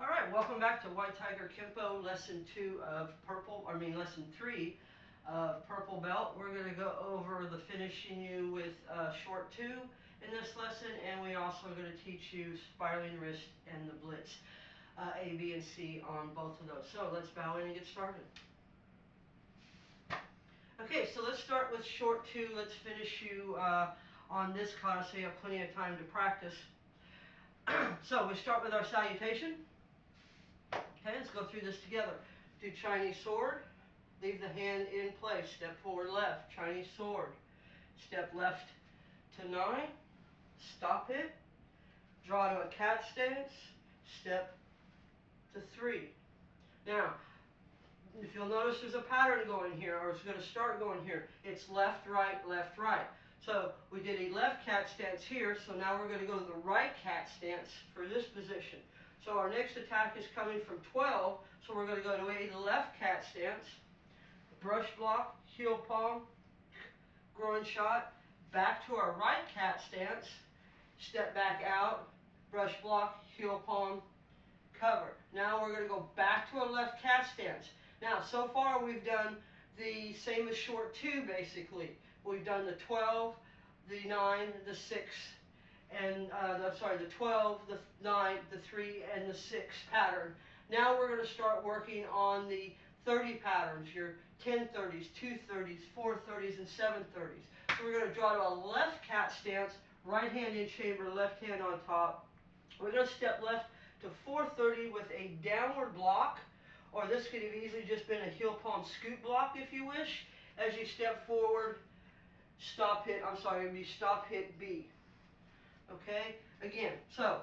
All right, welcome back to White Tiger Kenpo, lesson 3 of purple belt. We're going to go over the finishing you with short 2 in this lesson, and we also are going to teach you spiraling wrist and the blitz, A, B, and C on both of those. So let's bow in and get started. Okay, so let's start with short 2. Let's finish you on this kata so you have plenty of time to practice. So we start with our salutation. Okay, let's go through this together. Do Chinese sword, leave the hand in place, step forward left, Chinese sword, step left to 9, stop it, draw to a cat stance, step to 3. Now, if you'll notice there's a pattern going here, or it's going to start going here. It's left, right, left, right. So we did a left cat stance here, so now we're going to go to the right cat stance for this position. So our next attack is coming from 12, so we're going to go to a left cat stance, brush block, heel palm, groin shot, back to our right cat stance, step back out, brush block, heel palm, cover. Now we're going to go back to a left cat stance. Now, so far we've done the same as short 2, basically. We've done the 12, the 9, the 6, and the 12, the 9, the 3, and the 6 pattern. Now we're going to start working on the 30 patterns, your 10-30s, 2-30s, 4-30s, and 7-30s. So we're going to draw to a left cat stance, right hand in chamber, left hand on top. We're going to step left to 4-30 with a downward block, or this could have easily just been a heel palm scoop block if you wish. As you step forward, stop hit B. Okay, again, so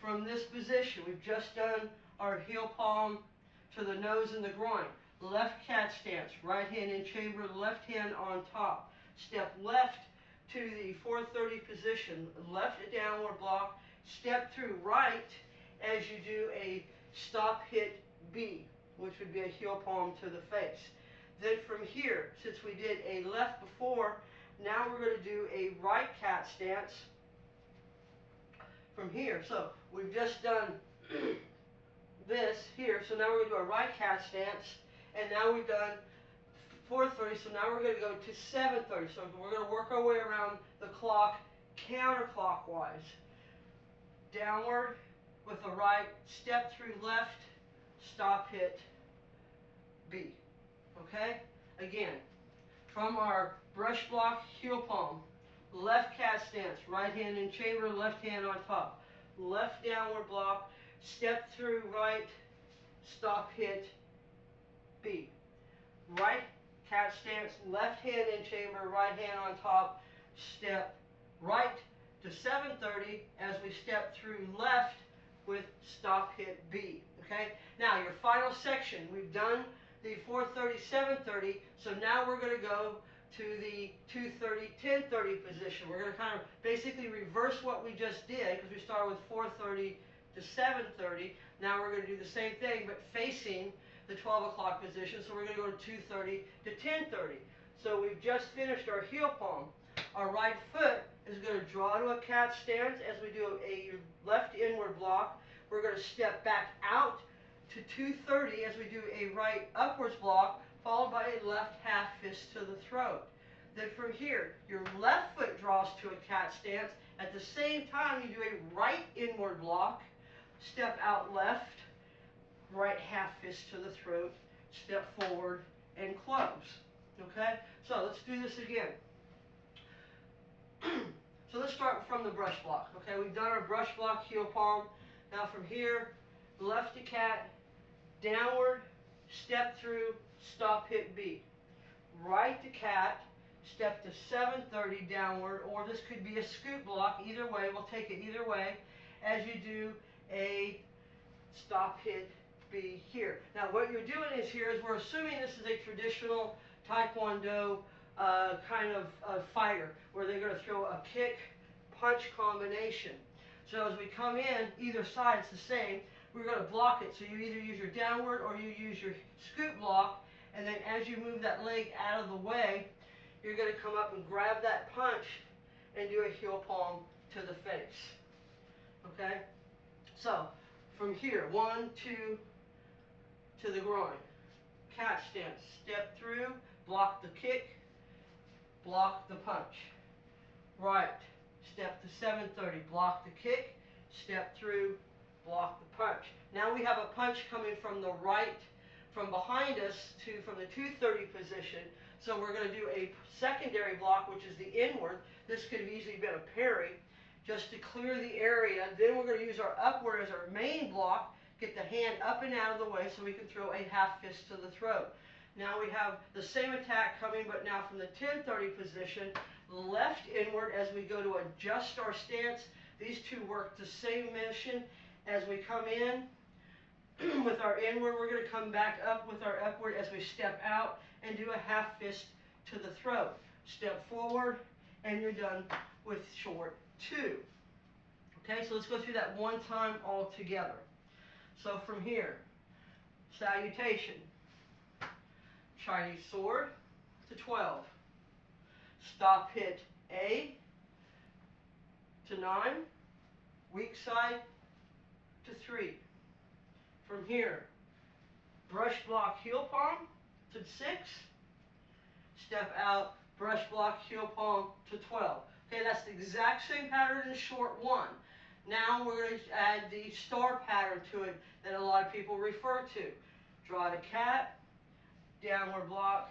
from this position, we've just done our heel palm to the nose and the groin. Left cat stance, right hand in chamber, left hand on top. Step left to the 430 position, left downward block, step through right as you do a stop hit B, which would be a heel palm to the face. Then from here, since we did a left before, now we're going to do a right cat stance from here. So we've just done this here, so now we're going to do a right cat stance, and now we've done 430, so now we're going to go to 730. So we're going to work our way around the clock counterclockwise. Downward with a right, step through left, stop hit B. Okay? Again, from our brush block, heel palm, left cat stance, right hand in chamber, left hand on top. Left downward block, step through right, stop hit B. Right cat stance, left hand in chamber, right hand on top, step right to 730 as we step through left with stop hit B. Okay? Now your final section, we've done the 430, 730, so now we're going to go to the 230, 1030 position. We're going to kind of basically reverse what we just did because we started with 430 to 730. Now we're going to do the same thing but facing the 12 o'clock position. So we're going to go to 230 to 1030. So we've just finished our heel palm. Our right foot is going to draw to a cat stance as we do a left inward block. We're going to step back out to 230 as we do a right upwards block, followed by a left half fist to the throat. Then from here, your left foot draws to a cat stance. At the same time, you do a right inward block, step out left, right half fist to the throat, step forward, and close. Okay? So let's do this again. So let's start from the brush block. Okay, we've done our brush block, heel palm. Now from here, left to cat, downward, step through, stop hit B. Right to cat, step to 730 downward, or this could be a scoop block. Either way, we'll take it either way as you do a stop hit B here. Now what you're doing is here is we're assuming this is a traditional Taekwondo kind of fighter where they're going to throw a kick punch combination. So as we come in, either side it's the same. We're going to block it. So you either use your downward or you use your scoop block, and then as you move that leg out of the way, you're going to come up and grab that punch and do a heel palm to the face. Okay? So from here, 1, 2, to the groin. Cat stance, step through, block the kick, block the punch. Right, step to 730, block the kick, step through, block the punch. Now we have a punch coming from the right, from behind us from the 230 position. So we're going to do a secondary block, which is the inward. This could have easily been a parry, just to clear the area. Then we're going to use our upward as our main block, get the hand up and out of the way so we can throw a half fist to the throat. Now we have the same attack coming, but now from the 1030 position, left inward as we go to adjust our stance. These two work the same mission. As we come in with our inward, we're going to come back up with our upward as we step out and do a half fist to the throat. Step forward, and you're done with short 2. Okay, so let's go through that one time all together. So from here, salutation, Chinese sword to 12, stop hit A to 9, weak side to 3. From here, brush block heel palm to 6, step out, brush block heel palm to 12. Okay, that's the exact same pattern in short 1. Now we're going to add the star pattern to it that a lot of people refer to. Draw the cat, downward block,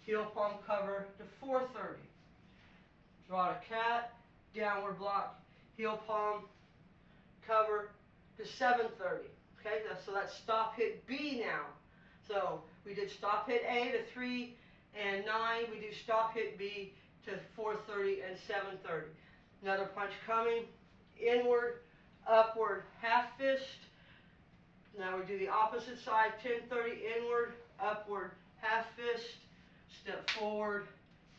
heel palm cover to 430. Draw the cat, downward block, heel palm cover to 730. Okay, so that's stop hit B now. So we did stop hit A to 3 and 9. We do stop hit B to 430 and 730. Another punch coming. Inward, upward, half fist. Now we do the opposite side, 1030 inward, upward, half fist, step forward,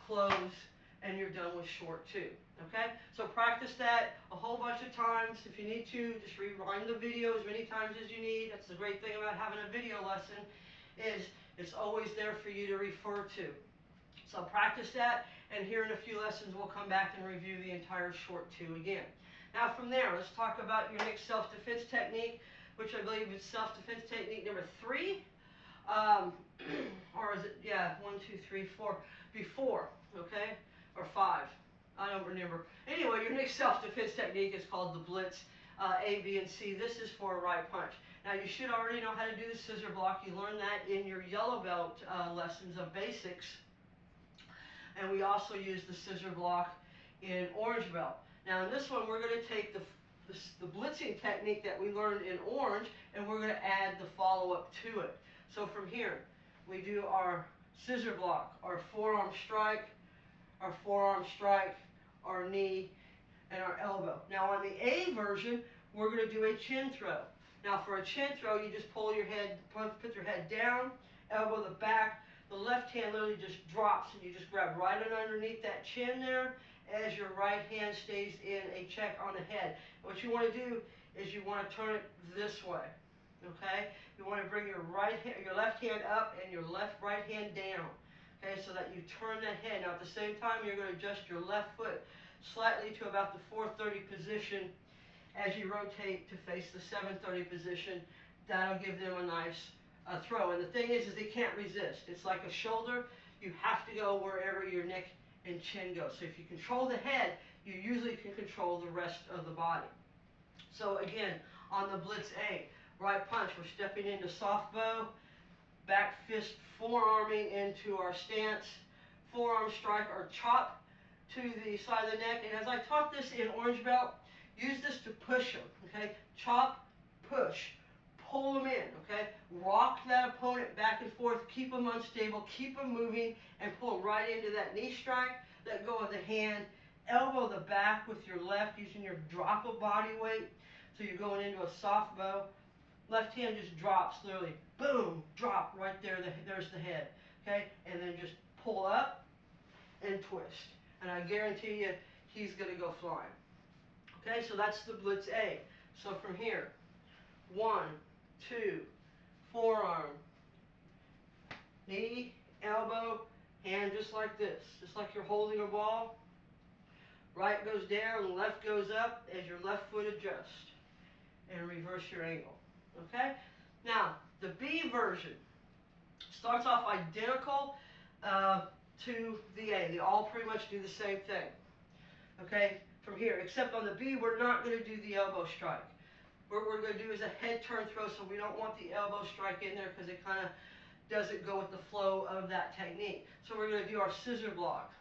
close, and you're done with short 2. Okay? So practice that a whole bunch of times. If you need to, just rewind the video as many times as you need. That's the great thing about having a video lesson, is it's always there for you to refer to. So practice that, and here in a few lessons we'll come back and review the entire short 2 again. Now from there, let's talk about your next self-defense technique, which I believe is self-defense technique number 3. Or is it, yeah, 1, 2, 3, 4, before, okay, or 5. I don't remember. Anyway, your next self-defense technique is called the blitz, A, B, and C. This is for a right punch. Now, you should already know how to do the scissor block. You learned that in your yellow belt lessons of basics. And we also use the scissor block in orange belt. Now, in this one, we're going to take the blitzing technique that we learned in orange, and we're going to add the follow-up to it. So from here, we do our scissor block, our forearm strike, our knee, and our elbow. Now on the A version, we're going to do a chin throw. Now for a chin throw, you just pull your head, put your head down, elbow the back. The left hand literally just drops, and you just grab right underneath that chin there as your right hand stays in a check on the head. What you want to do is you want to turn it this way. Okay? You want to bring your left hand up and your right hand down. Okay, so that you turn that head. Now at the same time, you're going to adjust your left foot slightly to about the 430 position as you rotate to face the 730 position. That'll give them a nice throw. And the thing is they can't resist. It's like a shoulder. You have to go wherever your neck and chin go. So if you control the head, you usually can control the rest of the body. So again, on the blitz A, right punch, we're stepping into soft bow, back fist forearming into our stance, forearm strike or chop to the side of the neck. And as I taught this in orange belt, use this to push them, okay? Chop, push, pull them in, okay? Rock that opponent back and forth, keep them unstable, keep them moving, and pull right into that knee strike. Let go of the hand, elbow the back with your left using your drop of body weight. So you're going into a soft bow. Left hand just drops, literally, boom, drop right there, there's the head, okay? And then just pull up and twist. And I guarantee you, he's going to go flying. Okay, so that's the blitz A. So from here, 1, 2, forearm, knee, elbow, hand just like this, just like you're holding a ball. Right goes down, left goes up as your left foot adjusts. And reverse your angle. Okay? Now, the B version starts off identical to the A. They all pretty much do the same thing. Okay? From here, except on the B, we're not going to do the elbow strike. What we're going to do is a head turn throw, so we don't want the elbow strike in there because it kind of doesn't go with the flow of that technique. So we're going to do our scissor block.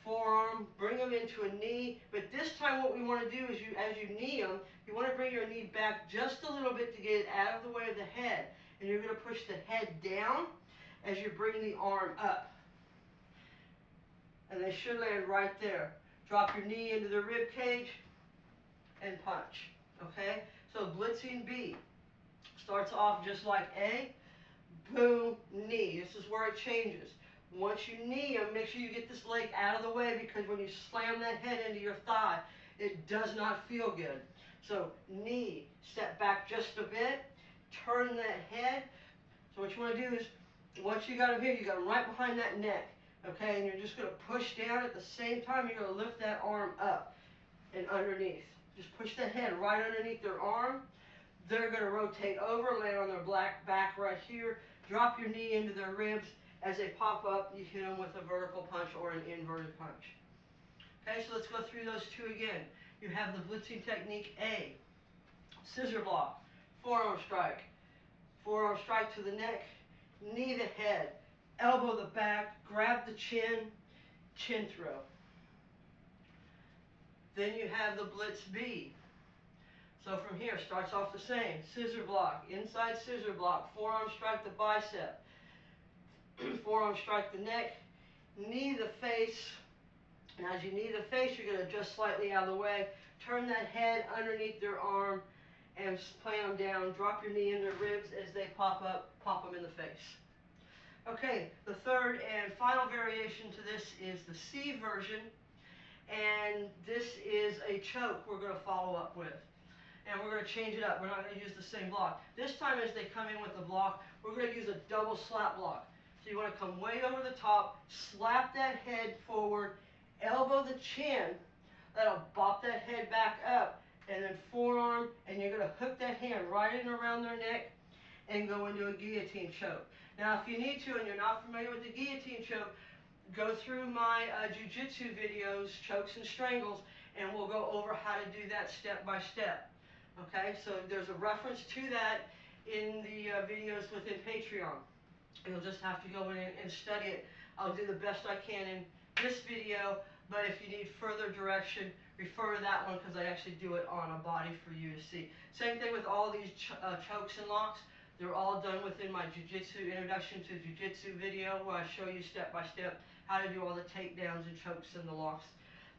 Forearm, bring them into a knee, but this time what we want to do is as you knee them, you want to bring your knee back just a little bit to get it out of the way of the head. And you're going to push the head down as you bring the arm up. And they should land right there. Drop your knee into the rib cage and punch. Okay? So blitzing B starts off just like A. Boom, knee. This is where it changes. Once you knee them, make sure you get this leg out of the way because when you slam that head into your thigh, it does not feel good. So knee, step back just a bit, turn that head. So what you want to do is, once you got them here, you got them right behind that neck. Okay, and you're just going to push down at the same time. You're going to lift that arm up and underneath. Just push the head right underneath their arm. They're going to rotate over, land on their black back right here. Drop your knee into their ribs. As they pop up, you hit them with a vertical punch or an inverted punch. Okay, so let's go through those two again. You have the blitzing technique A. Scissor block, forearm strike to the neck, knee the head, elbow the back, grab the chin, chin throw. Then you have the blitz B. So from here, starts off the same. Scissor block, inside scissor block, forearm strike the bicep, forearm strike the neck, knee the face. And as you knee the face, you're going to adjust slightly out of the way. Turn that head underneath their arm and plant them down. Drop your knee in their ribs as they pop up, pop them in the face. Okay, the third and final variation to this is the C version. And this is a choke we're going to follow up with. And we're going to change it up. We're not going to use the same block. This time as they come in with the block, we're going to use a double slap block. So you want to come way over the top, slap that head forward, elbow the chin, that'll bop that head back up, and then forearm, and you're going to hook that hand right in around their neck and go into a guillotine choke. Now if you need to and you're not familiar with the guillotine choke, go through my jiu-jitsu videos, chokes and strangles, and we'll go over how to do that step by step. Okay, so there's a reference to that in the videos within Patreon. You'll just have to go in and study it. I'll do the best I can in this video, but if you need further direction, refer to that one because I actually do it on a body for you to see. Same thing with all these chokes and locks. They're all done within my Jiu-Jitsu Introduction to Jiu-Jitsu video where I show you step by step how to do all the takedowns and chokes and the locks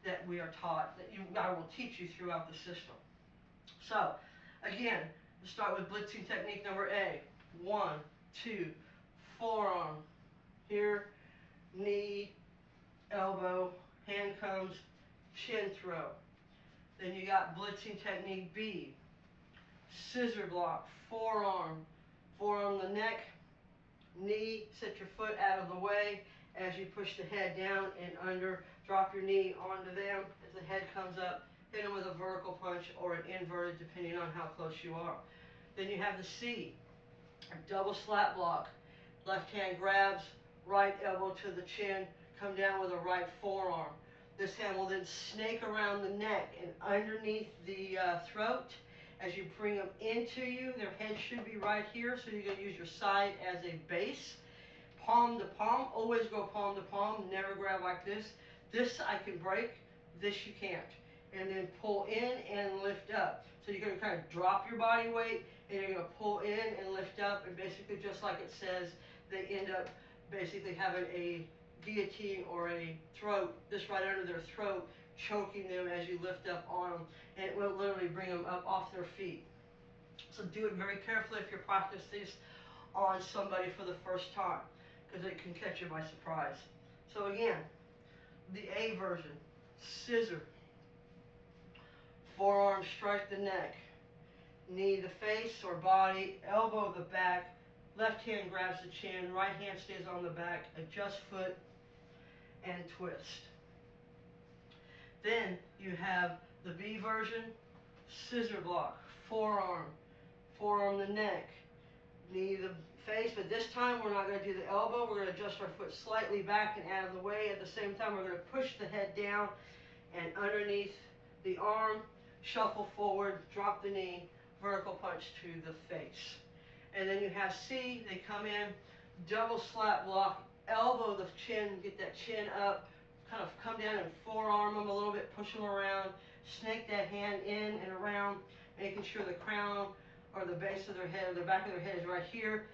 that we are taught, that I will teach you throughout the system. So, again, we'll start with blitzing technique number A. 1, 2, forearm, here, knee, elbow, hand comes, chin throw. Then you got blitzing technique B. Scissor block, forearm the neck, knee, set your foot out of the way as you push the head down and under. Drop your knee onto them as the head comes up. Hit them with a vertical punch or an inverted depending on how close you are. Then you have the C, a double slap block. Left hand grabs, right elbow to the chin, come down with a right forearm. This hand will then snake around the neck and underneath the throat. As you bring them into you, their head should be right here, so you're going to use your side as a base. Palm to palm, always go palm to palm, never grab like this. This I can break, this you can't. And then pull in and lift up. So you're going to kind of drop your body weight, and you're going to pull in and lift up, and basically just like it says, they end up basically having a guillotine or a throat, this right under their throat, choking them as you lift up on them, and it will literally bring them up off their feet. So do it very carefully if you practice this on somebody for the first time, because it can catch you by surprise. So again, the A version, scissor, forearm strike the neck, knee the face or body, elbow the back, left hand grabs the chin, right hand stays on the back, adjust foot, and twist. Then you have the B version, scissor block, forearm, forearm the neck, knee the face, but this time we're not going to do the elbow. We're going to adjust our foot slightly back and out of the way. At the same time, we're going to push the head down and underneath the arm, shuffle forward, drop the knee, vertical punch to the face. And then you have C, they come in, double slap block, elbow the chin, get that chin up, kind of come down and forearm them a little bit, push them around, snake that hand in and around, making sure the crown or the base of their head or the back of their head is right here.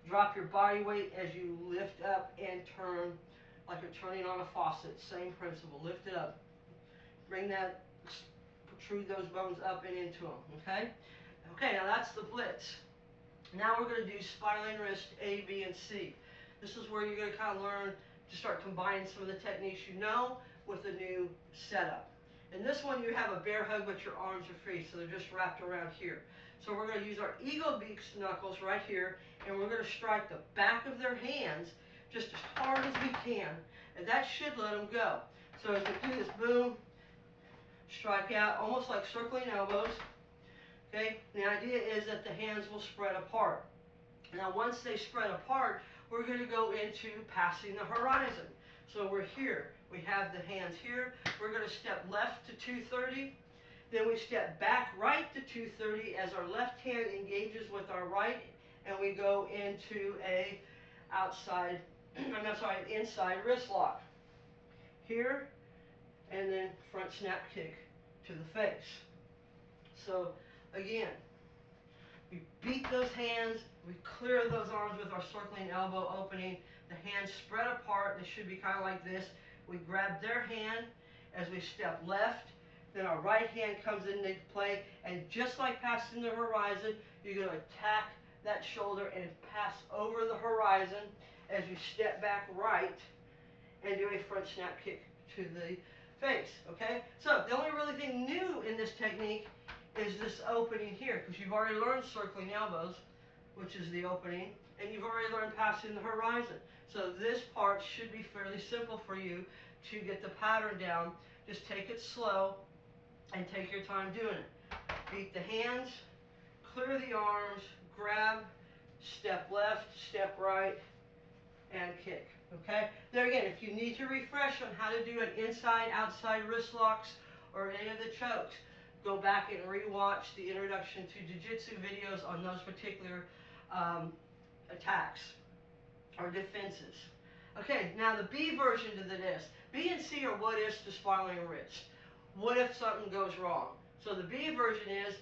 Drop your body weight as you lift up and turn like you're turning on a faucet. Same principle, lift it up. Bring that, protrude those bones up and into them, okay? Okay, now that's the blitz. Now we're going to do spiraling wrist A, B, and C. This is where you're going to kind of learn to start combining some of the techniques you know with the new setup. In this one you have a bear hug, but your arms are free, so they're just wrapped around here. So we're going to use our eagle beaks knuckles right here, and we're going to strike the back of their hands just as hard as we can, and that should let them go. So as we do this, boom, strike out, almost like circling elbows. Okay, the idea is that the hands will spread apart. Now once they spread apart, we're going to go into passing the horizon. So we're here, we have the hands here, we're going to step left to 230, then we step back right to 230 as our left hand engages with our right, and we go into a inside wrist lock. Here, and then front snap kick to the face. So again, we beat those hands, we clear those arms with our circling elbow opening, the hands spread apart, they should be kind of like this. We grab their hand as we step left, then our right hand comes into play, and just like passing the horizon, you're going to attack that shoulder and pass over the horizon as you step back right and do a front snap kick to the face, okay? So the only really thing new in this technique is this opening here, because you've already learned circling elbows, which is the opening, and you've already learned passing the horizon. So this part should be fairly simple for you to get the pattern down. Just take it slow and take your time doing it. Beat the hands, clear the arms, grab, step left, step right, and kick. Okay? There again, if you need to refresh on how to do an inside-outside wrist locks or any of the chokes, go back and rewatch the introduction to jiu-jitsu videos on those particular attacks or defenses. Okay, now the B version to this. B and C are what ifs to spiraling wrist. What if something goes wrong? So the B version is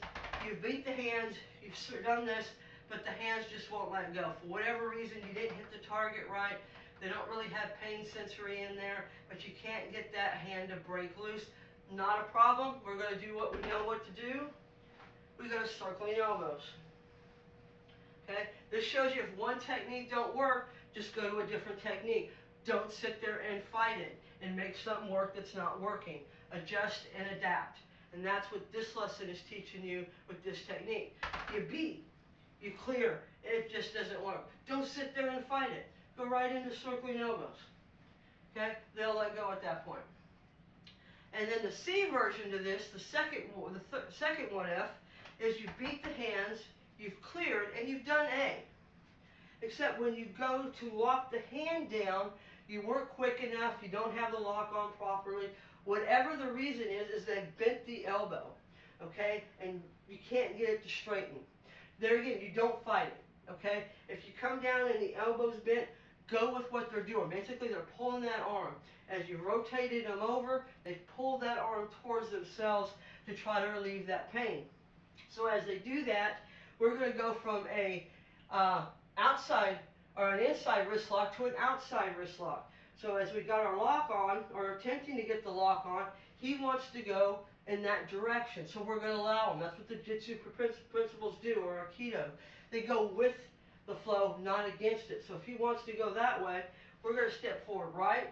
you beat the hands, you've done this, but the hands just won't let go. For whatever reason, you didn't hit the target right. They don't really have pain sensory in there, but you can't get that hand to break loose. Not a problem. We're going to do what we know what to do. We go to circling elbows. Okay? This shows you if one technique don't work, just go to a different technique. Don't sit there and fight it and make something work that's not working. Adjust and adapt. And that's what this lesson is teaching you with this technique. You beat, you clear, it just doesn't work. Don't sit there and fight it. Go right into circling elbows. Okay? They'll let go at that point. And then the C version to this, the second one F, is you beat the hands, you've cleared, and you've done A. Except when you go to lock the hand down, you weren't quick enough, you don't have the lock on properly. Whatever the reason is they bent the elbow, okay? And you can't get it to straighten. There again, you don't fight it, okay? If you come down and the elbow's bent, go with what they're doing. Basically, they're pulling that arm. As you rotated them over, they pull that arm towards themselves to try to relieve that pain. So as they do that, we're going to go from a outside or an inside wrist lock to an outside wrist lock. So as we got our lock on, or attempting to get the lock on, he wants to go in that direction. So we're going to allow him. That's what the Jitsu principles do, or Aikido. They go with the flow, not against it. So if he wants to go that way, we're going to step forward right,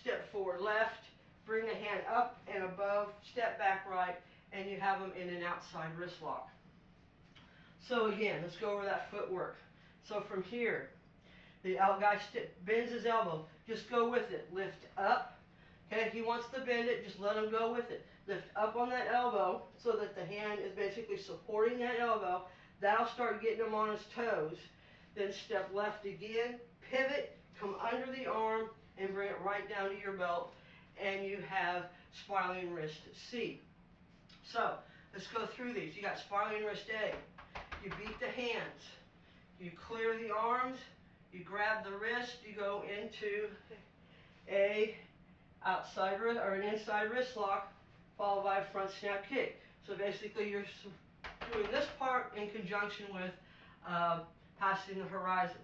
step forward left, bring the hand up and above, step back right, and you have him in an outside wrist lock. So again, let's go over that footwork. So from here, the guy bends his elbow. Just go with it. Lift up. Okay, if he wants to bend it, just let him go with it. Lift up on that elbow so that the hand is basically supporting that elbow. That'll start getting him on his toes. Then step left again, pivot, come under the arm, and bring it right down to your belt, and you have spiraling wrist C. So, let's go through these. You got spiraling wrist A. You beat the hands. You clear the arms. You grab the wrist. You go into a outside wrist or an inside wrist lock, followed by a front snap kick. So basically, you're doing this part in conjunction with passing the horizon.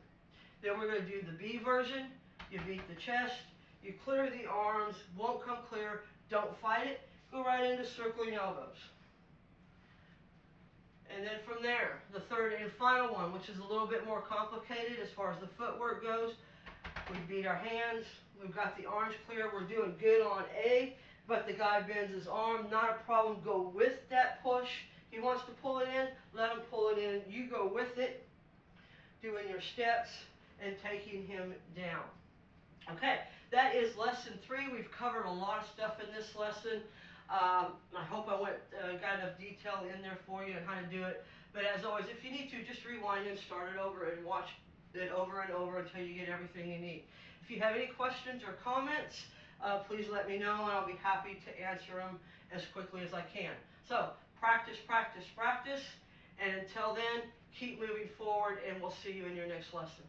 Then we're going to do the B version. You beat the chest. You clear the arms. Won't come clear. Don't fight it. Go right into circling elbows. And then from there, the third and final one, which is a little bit more complicated as far as the footwork goes. We beat our hands. We've got the arms clear. We're doing good on A, but the guy bends his arm. Not a problem. Go with that push. He wants to pull it in. Let him pull it in. You go with it, doing your steps and taking him down. Okay, that is lesson 3. We've covered a lot of stuff in this lesson. I hope I got enough detail in there for you on how to do it. But as always, if you need to, just rewind and start it over and watch it over and over until you get everything you need. If you have any questions or comments, please let me know, and I'll be happy to answer them as quickly as I can. So, practice, practice, practice, and until then, keep moving forward, and we'll see you in your next lesson.